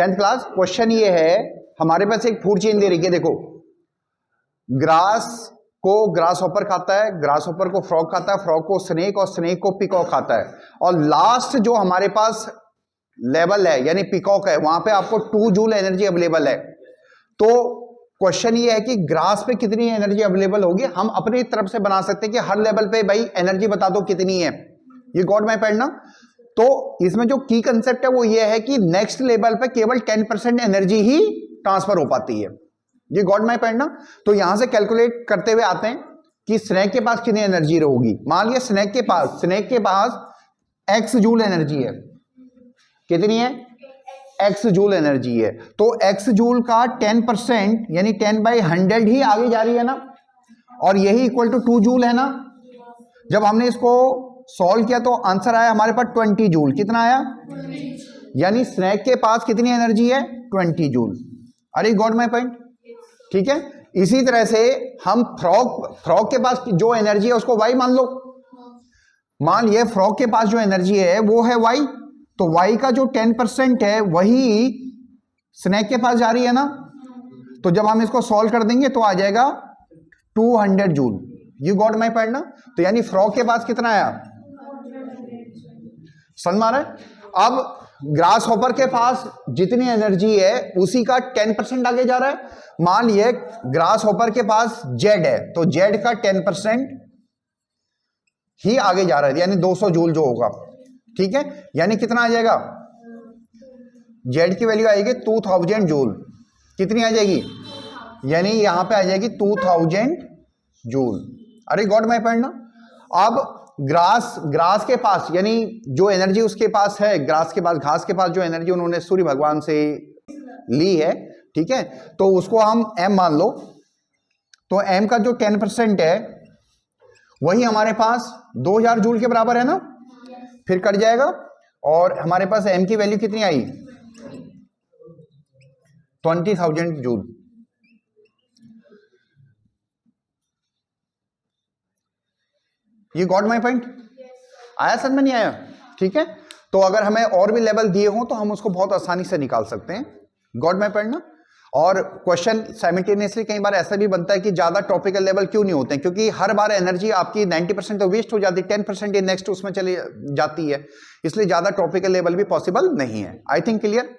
10th class. Question ये है, हमारे पास एक फूड चेन दे रही है, देखो ग्रास को ग्रास हॉपर खाता है, ग्रास हॉपर को फ्रॉग खाता है, फ्रॉग को स्नेक, और स्नेक को पिकॉक खाता है, और लास्ट जो हमारे पास लेवल है यानी पिकॉक है, वहां पे आपको 2 जूल एनर्जी अवेलेबल है। तो क्वेश्चन ये है कि ग्रास पे कितनी एनर्जी अवेलेबल होगी। हम अपनी तरफ से बना सकते हैं कि हर लेवल पे भाई एनर्जी बता दो कितनी है। ये गॉट माय पॉइंट ना। तो इसमें जो की कंसेप्ट है वो ये है कि नेक्स्ट लेवल पे केवल 10% एनर्जी ही ट्रांसफर हो पाती है। ये गॉट माय पॉइंट ना। तो यहां से कैलकुलेट करते हुए आते हैं कि स्नेक के पास कितनी एनर्जी रहेगी। मान लिया स्नेक के पास x जूल एनर्जी है। कितनी है? x जूल एनर्जी है। तो x जूल का 10% यानी 10/100 ही आगे जा रही है ना, और यही इक्वल टू 2 जूल है ना। जब हमने इसको सॉल्व किया तो आंसर आया हमारे पास 20 जूल। कितना आया? यानी स्नेक के पास कितनी एनर्जी है? 20 जूल। अरे गॉट माय पॉइंट, ठीक है। इसी तरह से हम फ्रॉग के पास जो एनर्जी है उसको y मान लो। मान लिया फ्रॉग के पास जो एनर्जी है वो है y, तो y का जो 10% है वही स्नेक के पास जा रही है ना। तो जब हम इसको सॉल्व कर देंगे तो आ जाएगा 200 joule. You got my point ना। तो यानी फ्रॉग के पास कितना आया? समझ में आ रहा है? अब ग्रास हॉपर के पास जितनी एनर्जी है उसी का 10% आगे जा रहा है। मान लिए ग्रास हॉपर के पास जेड है, तो जेड का 10% ही आगे जा रहा है, यानी 200 जूल जो होगा, ठीक है। यानी कितना आ जाएगा? जेड की वैल्यू आएगी 2000 जूल। कितनी आ जाएगी? यानी यहां पे आ जाएगी 2000 जूल। अरे गॉट माय पॉइंट ना। अब ग्रास के पास यानी जो एनर्जी उसके पास है, घास के पास जो एनर्जी उन्होंने सूर्य भगवान से ली है, ठीक है, तो उसको हम m मान लो। तो m का जो 10% है वही हमारे पास 2000 जूल के बराबर है ना। फिर कट जाएगा और हमारे पास m की वैल्यू कितनी आई? 20,000 जूल। ये गॉट माय पॉइंट आया? समझ में नहीं आया? ठीक है। तो अगर हमें और भी लेवल दिए हों तो हम उसको बहुत आसानी से निकाल सकते हैं। गॉट माय पॉइंट ना। और क्वेश्चन साइमल्टेनियसली कई बार ऐसा भी बनता है कि ज्यादा टॉपिकल लेवल क्यों नहीं होते हैं, क्योंकि हर बार एनर्जी आपकी 90% तो वेस्ट हो जाती है, 10% ये नेक्स्ट उसमें चली जाती है, इसलिए ज्यादा टॉपिकल लेवल भी पॉसिबल नहीं है। I think clear.